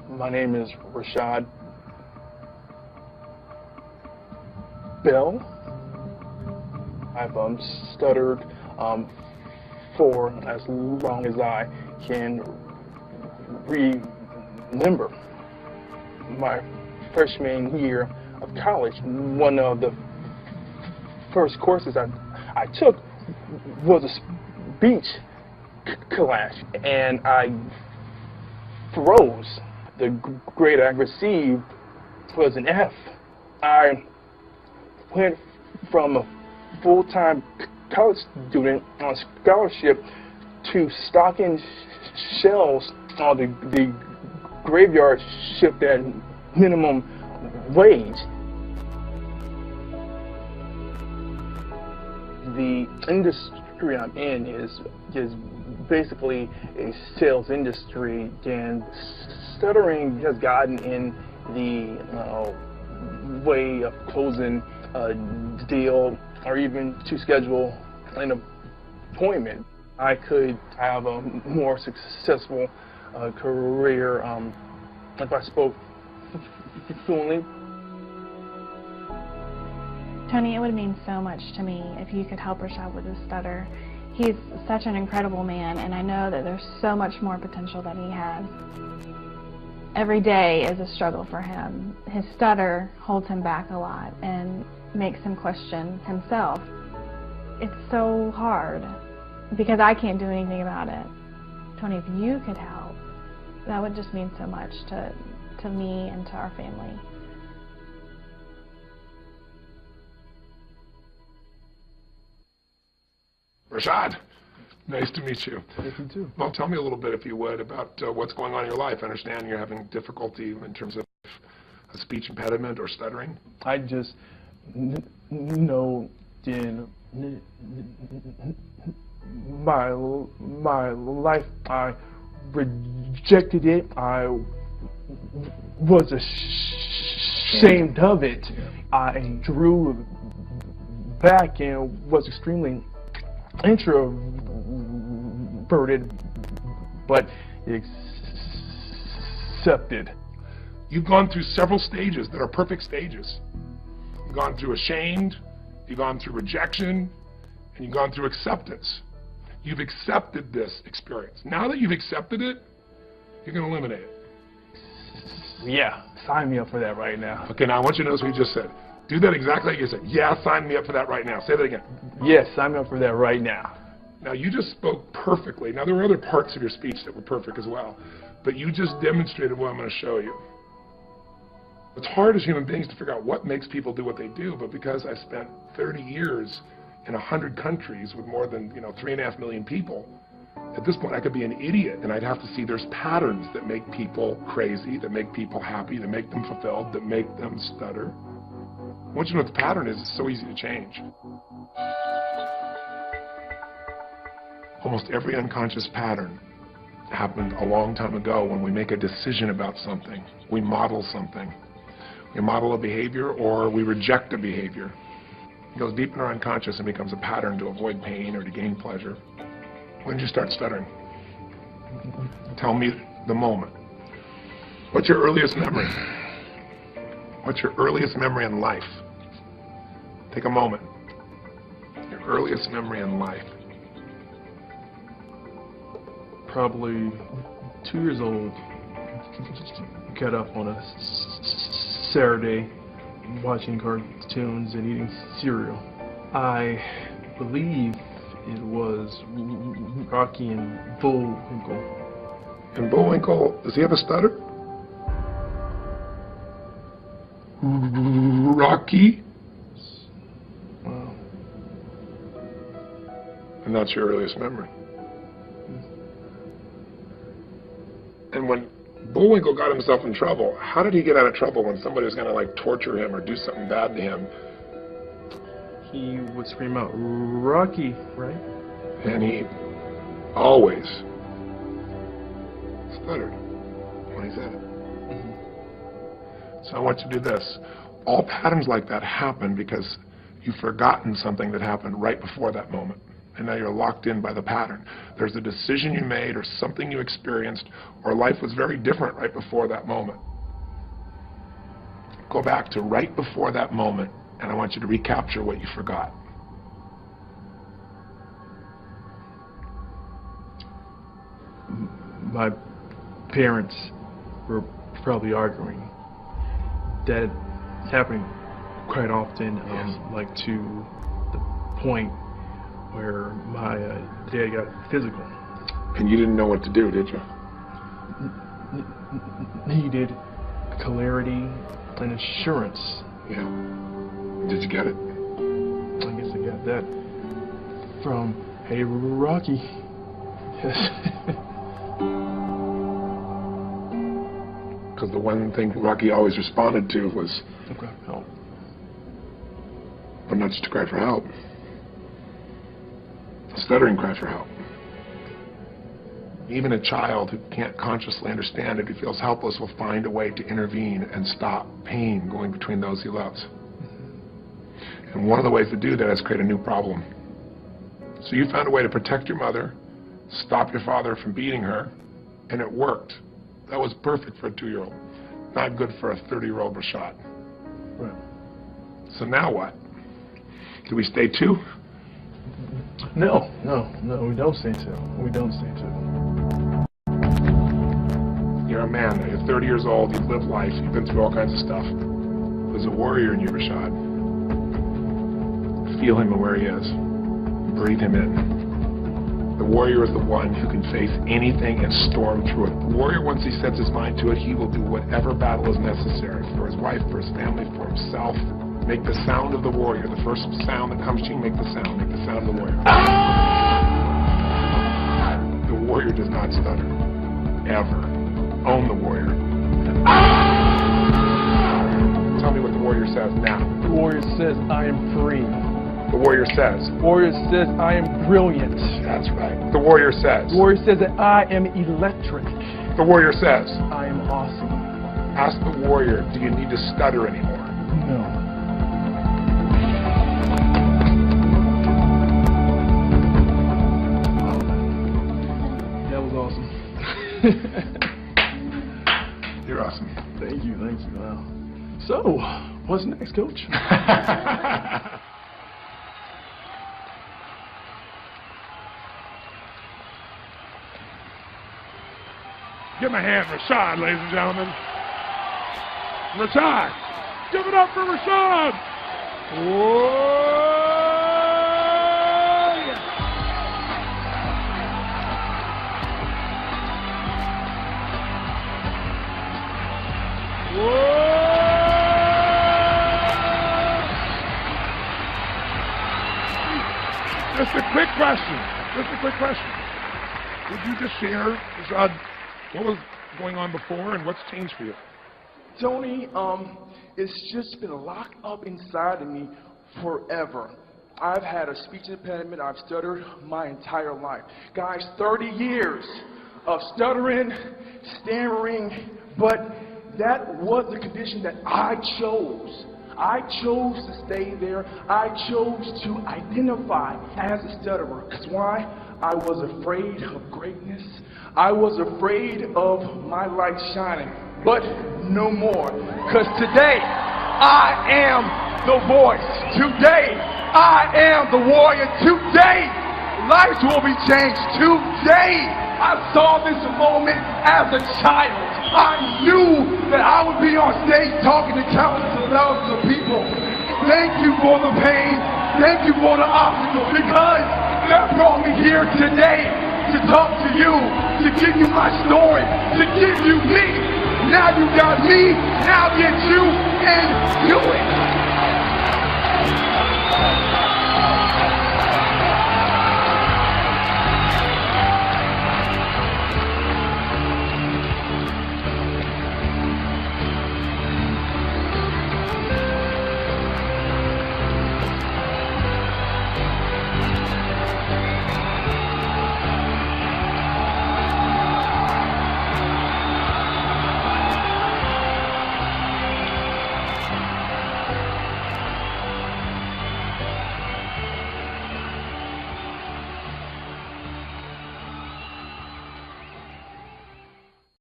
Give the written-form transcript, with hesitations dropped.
My name is Rashad Bell. I've stuttered for as long as I can remember. My freshman year of college, one of the first courses I took was a speech class, and I froze. The grade I received was an F. I went from a full-time college student on scholarship to stocking shelves on the graveyard shift at minimum wage. The industry I'm in is basically a sales industry, and stuttering has gotten in the way of closing a deal or even to schedule an appointment. I could have a more successful career if I spoke fluently. Tony, it would mean so much to me if you could help Rashad with his stutter. He's such an incredible man, and I know that there's so much more potential that he has. Every day is a struggle for him. His stutter holds him back a lot and makes him question himself. It's so hard because I can't do anything about it. Tony, if you could help, that would just mean so much to me and to our family. Rashad, nice to meet you. Yes, you too. Well, tell me a little bit, if you would, about what's going on in your life. I understand you're having difficulty in terms of a speech impediment or stuttering. I just know in my life I rejected it. I was ashamed of it. I drew back and was extremely introverted, but accepted. You've gone through several stages that are perfect stages. You've gone through ashamed, you've gone through rejection, and you've gone through acceptance. You've accepted this experience. Now that you've accepted it, you're going to eliminate it. Yeah, sign me up for that right now. Okay, now I want you to notice what you just said. Do that exactly like you said. Yeah, sign me up for that right now. Say that again. Yes, sign me up for that right now. Now, you just spoke perfectly. Now, there were other parts of your speech that were perfect as well, but you just demonstrated what I'm going to show you. It's hard as human beings to figure out what makes people do what they do, but because I spent 30 years in 100 countries with more than 3.5 million people, at this point I could be an idiot, and I'd have to see there's patterns that make people crazy, that make people happy, that make them fulfilled, that make them stutter. Once you know what the pattern is, it's so easy to change. Almost every unconscious pattern happened a long time ago when we make a decision about something. We model something. We model a behavior or we reject a behavior. It goes deep in our unconscious and becomes a pattern to avoid pain or to gain pleasure. When did you start stuttering? Tell me the moment. What's your earliest memory? What's your earliest memory in life? Take a moment. Your earliest memory in life. Probably 2 years old. Got up on a Saturday watching cartoons and eating cereal. I believe it was Rocky and Bullwinkle. And Bullwinkle, does he have a stutter? Rocky? Wow. And that's your earliest memory. And when Bullwinkle got himself in trouble, how did he get out of trouble when somebody was going to like torture him or do something bad to him? He would scream out, "Rocky," right? And he always stuttered when he said it. So I want you to do this. All patterns like that happen because you've forgotten something that happened right before that moment. and now you're locked in by the pattern. There's a decision you made or something you experienced, or life was very different right before that moment. Go back to right before that moment, and I want you to recapture what you forgot. My parents were probably arguing. That happened quite often, like to the point where my dad got physical. And you didn't know what to do, did you? Needed clarity and assurance. Yeah. Did you get it? I guess I got that from Hey Rocky. Because the one thing Rocky always responded to was, okay, help. But not just to cry for help. A stuttering cry for help. Even a child who can't consciously understand it, who feels helpless, will find a way to intervene and stop pain going between those he loves. And one of the ways to do that is create a new problem. So you found a way to protect your mother, stop your father from beating her, and it worked. That was perfect for a 2-year-old. Not good for a 30-year-old Rashad. Right. So now what? Do we stay 2? No, we don't stay 2. We don't stay 2. You're a man, you're 30 years old, you've lived life, you've been through all kinds of stuff. There's a warrior in you, Rashad. Feel him and where he is. Breathe him in. The warrior is the one who can face anything and storm through it. The warrior, once he sets his mind to it, he will do whatever battle is necessary for his wife, for his family, for himself. Make the sound of the warrior. The first sound that comes to you, make the sound. Make the sound of the warrior. The warrior does not stutter. Ever. Own the warrior. Tell me what the warrior says now. The warrior says, I am free. The warrior says. The warrior says, I am brilliant. That's right. The warrior says. The warrior says that I am electric. The warrior says. I am awesome. Ask the warrior, do you need to stutter anymore? No. That was awesome. You're awesome. Thank you. Wow. So, what's next, Coach? Give him a hand, Rashad, ladies and gentlemen. Rashad. Give it up for Rashad. Whoa. Just a quick question. Would you just share, Rashad, what was going on before and what's changed for you? Tony, it's just been locked up inside of me forever. I've had a speech impediment. I've stuttered my entire life. Guys, 30 years of stuttering, stammering, but that was the condition that I chose. I chose to stay there. I chose to identify as a stutterer. Because why? I was afraid of greatness. I was afraid of my light shining. But no more. Because today, I am the voice. Today, I am the warrior. Today, lives will be changed. Today, I saw this moment as a child. I knew that I would be on stage talking to countless of thousands of people. Thank you for the pain. Thank you for the obstacles, because that brought me here today to talk to you, to give you my story, to give you me. Now you got me, now get you, and do it.